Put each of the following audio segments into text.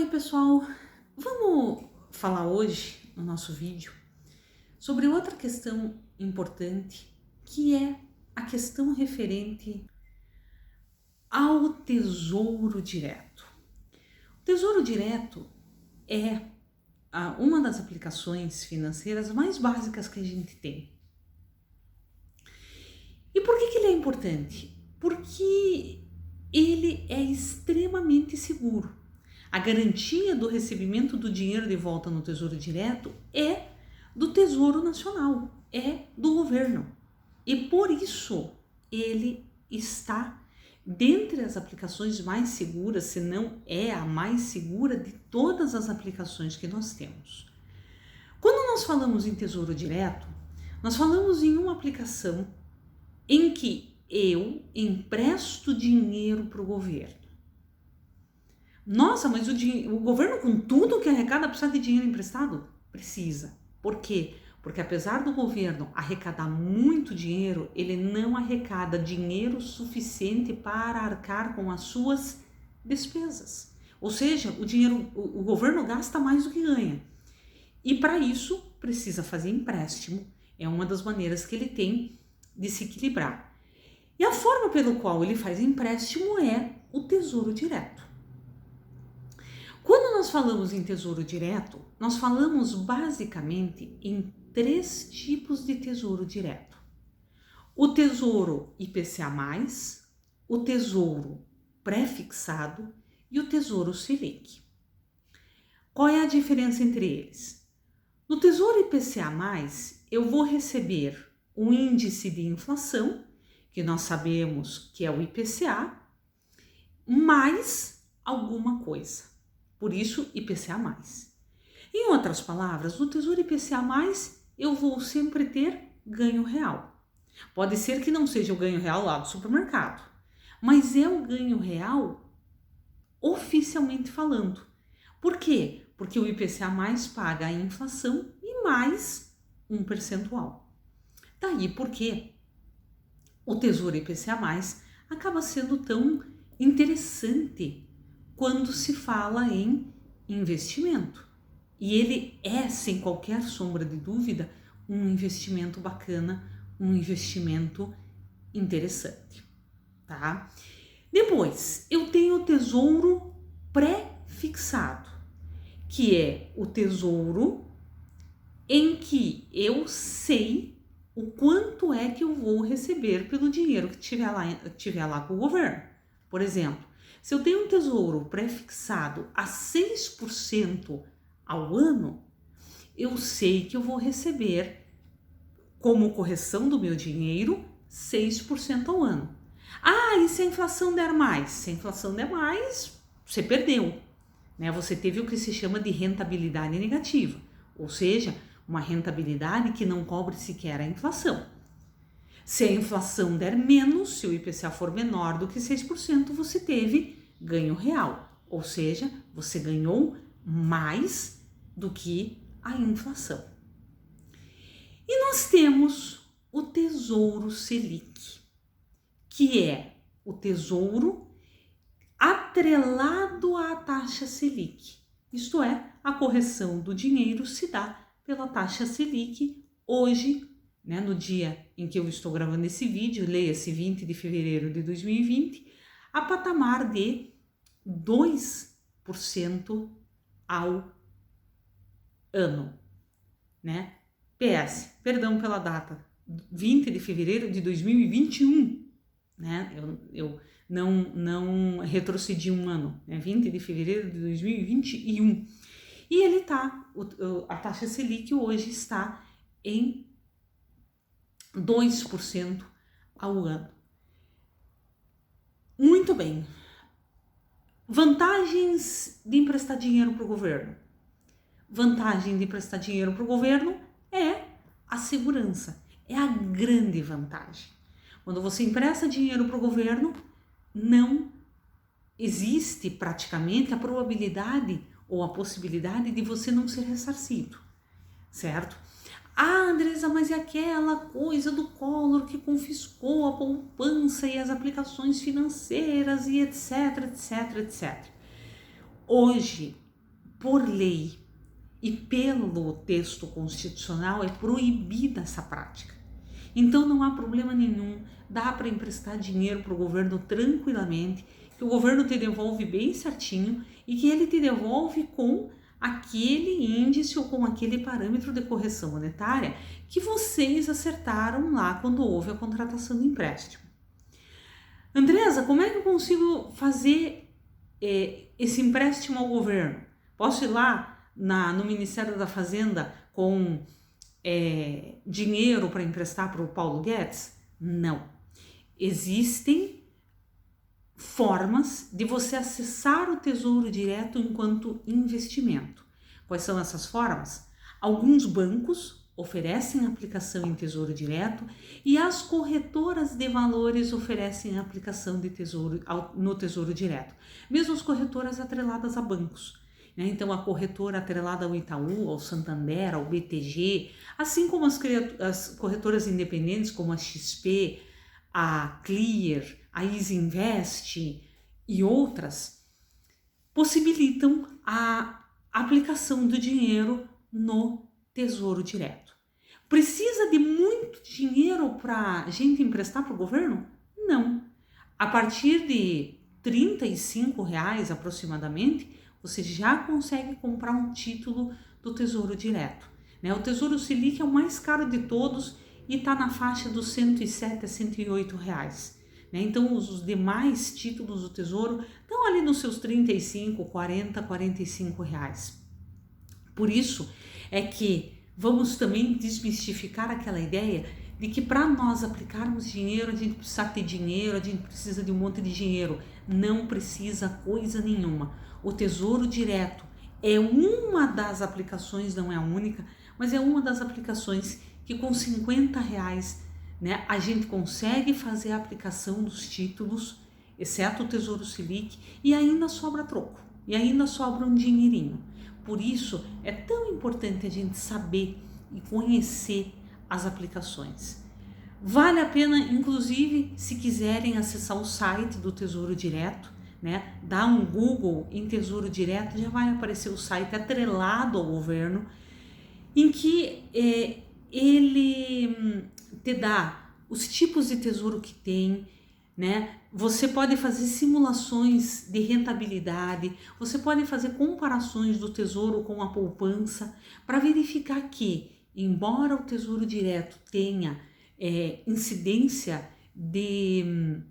Oi, pessoal! Vamos falar hoje, no nosso vídeo, sobre outra questão importante, que é a questão referente ao Tesouro Direto. O Tesouro Direto é uma das aplicações financeiras mais básicas que a gente tem. E por que ele é importante? Porque ele é extremamente seguro. A garantia do recebimento do dinheiro de volta no Tesouro Direto é do Tesouro Nacional, é do governo. E por isso ele está dentre as aplicações mais seguras, se não é a mais segura de todas as aplicações que nós temos. Quando nós falamos em Tesouro Direto, nós falamos em uma aplicação em que eu empresto dinheiro para o governo. Nossa, mas o governo com tudo que arrecada precisa de dinheiro emprestado? Precisa. Por quê? Porque apesar do governo arrecadar muito dinheiro, ele não arrecada dinheiro suficiente para arcar com as suas despesas. Ou seja, o governo gasta mais do que ganha. E para isso precisa fazer empréstimo. É uma das maneiras que ele tem de se equilibrar. E a forma pelo qual ele faz empréstimo é o Tesouro Direto. Quando nós falamos em Tesouro Direto, nós falamos basicamente em 3 tipos de Tesouro Direto. O Tesouro IPCA+, o Tesouro Pré-fixado e o Tesouro Selic. Qual é a diferença entre eles? No Tesouro IPCA+, eu vou receber o índice de inflação, que nós sabemos que é o IPCA, mais alguma coisa. Por isso, IPCA+. Em outras palavras, no Tesouro IPCA+, eu vou sempre ter ganho real. Pode ser que não seja o ganho real lá do supermercado, mas é o ganho real oficialmente falando. Por quê? Porque o IPCA+ paga a inflação e mais um percentual. Daí porque o Tesouro IPCA+, acaba sendo tão interessante quando se fala em investimento. E ele é, sem qualquer sombra de dúvida, um investimento bacana, um investimento interessante, tá? Depois, eu tenho o Tesouro Pré-fixado, que é o tesouro em que eu sei o quanto é que eu vou receber pelo dinheiro que tiver lá com o governo. Por exemplo, se eu tenho um tesouro pré-fixado a 6% ao ano, eu sei que eu vou receber, como correção do meu dinheiro, 6% ao ano. Ah, e se a inflação der mais? Se a inflação der mais, você perdeu, né? Você teve o que se chama de rentabilidade negativa, ou seja, uma rentabilidade que não cobre sequer a inflação. Se a inflação der menos, se o IPCA for menor do que 6%, você teve ganho real, ou seja, você ganhou mais do que a inflação. E nós temos o Tesouro Selic, que é o tesouro atrelado à taxa Selic, isto é, a correção do dinheiro se dá pela taxa Selic hoje, né, no dia em que eu estou gravando esse vídeo, leia-se 20 de fevereiro de 2020, a patamar de 2% ao ano, né? PS, perdão pela data, 20 de fevereiro de 2021, né? Eu não retrocedi um ano, né? 20 de fevereiro de 2021. E ele tá, a taxa Selic hoje está em 2% ao ano. Muito bem. Vantagens de emprestar dinheiro para o governo. Vantagem de emprestar dinheiro para o governo é a segurança. É a grande vantagem. Quando você empresta dinheiro para o governo, não existe praticamente a probabilidade ou a possibilidade de você não ser ressarcido, certo? Ah, Andresa, mas é aquela coisa do Collor que confiscou a poupança e as aplicações financeiras e etc, etc, etc. Hoje, por lei e pelo texto constitucional, é proibida essa prática. Então não há problema nenhum, dá para emprestar dinheiro para o governo tranquilamente, que o governo te devolve bem certinho e que ele te devolve com aquele índice ou com aquele parâmetro de correção monetária que vocês acertaram lá quando houve a contratação do empréstimo. Andresa, como é que eu consigo fazer esse empréstimo ao governo? Posso ir lá no Ministério da Fazenda com dinheiro para emprestar para o Paulo Guedes? Não. Existem formas de você acessar o Tesouro Direto enquanto investimento. Quais são essas formas? Alguns bancos oferecem aplicação em Tesouro Direto e as corretoras de valores oferecem aplicação no Tesouro Direto, mesmo as corretoras atreladas a bancos. Então, a corretora atrelada ao Itaú, ao Santander, ao BTG, assim como as corretoras independentes como a XP, a Clear, a Easy Invest e outras, possibilitam a aplicação do dinheiro no Tesouro Direto. Precisa de muito dinheiro para a gente emprestar para o governo? Não. A partir de R$35 aproximadamente, você já consegue comprar um título do Tesouro Direto. O Tesouro Selic é o mais caro de todos e está na faixa dos R$107 a R$108. Então, os demais títulos do Tesouro estão ali nos seus 35, 40, R$45. Por isso é que vamos também desmistificar aquela ideia de que para nós aplicarmos dinheiro, a gente precisa ter dinheiro, a gente precisa de um monte de dinheiro. Não precisa coisa nenhuma. O Tesouro Direto é uma das aplicações, não é a única, mas é uma das aplicações que com R$50, a gente consegue fazer a aplicação dos títulos, exceto o Tesouro Selic, e ainda sobra troco, e ainda sobra um dinheirinho. Por isso, é tão importante a gente saber e conhecer as aplicações. Vale a pena, inclusive, se quiserem acessar o site do Tesouro Direto, dá um Google em Tesouro Direto, já vai aparecer o site atrelado ao governo, em que ele te dá os tipos de tesouro que tem, Você pode fazer simulações de rentabilidade, você pode fazer comparações do tesouro com a poupança para verificar que, embora o Tesouro Direto tenha incidência de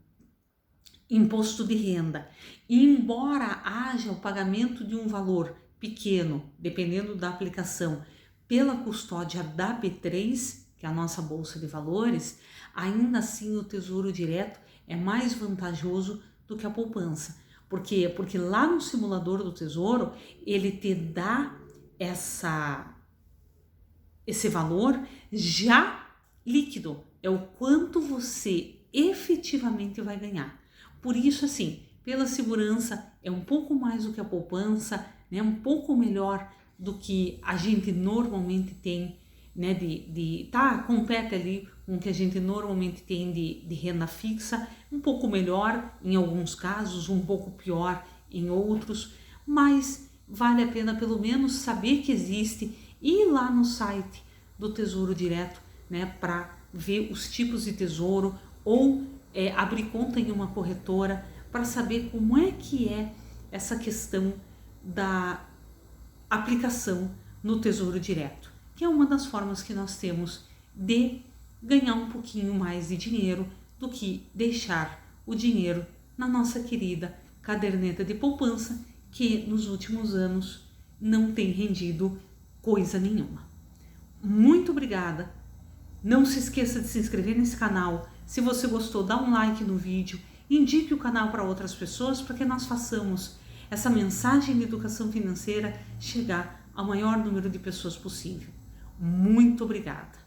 imposto de renda, e embora haja o pagamento de um valor pequeno, dependendo da aplicação, pela custódia da B3, que é a nossa Bolsa de Valores, ainda assim o Tesouro Direto é mais vantajoso do que a poupança. Por quê? Porque lá no simulador do Tesouro, ele te dá esse valor já líquido, é o quanto você efetivamente vai ganhar. Por isso, assim, pela segurança, é um pouco mais do que a poupança, um pouco melhor do que a gente normalmente tem, compete ali com o que a gente normalmente tem de renda fixa, um pouco melhor em alguns casos, um pouco pior em outros, mas vale a pena pelo menos saber que existe, ir lá no site do Tesouro Direto, para ver os tipos de tesouro ou abrir conta em uma corretora para saber como é que é essa questão da aplicação no Tesouro Direto, que é uma das formas que nós temos de ganhar um pouquinho mais de dinheiro do que deixar o dinheiro na nossa querida caderneta de poupança, que nos últimos anos não tem rendido coisa nenhuma. Muito obrigada! Não se esqueça de se inscrever nesse canal. Se você gostou, dá um like no vídeo, indique o canal para outras pessoas para que nós façamos essa mensagem de educação financeira chegar ao maior número de pessoas possível. Muito obrigada!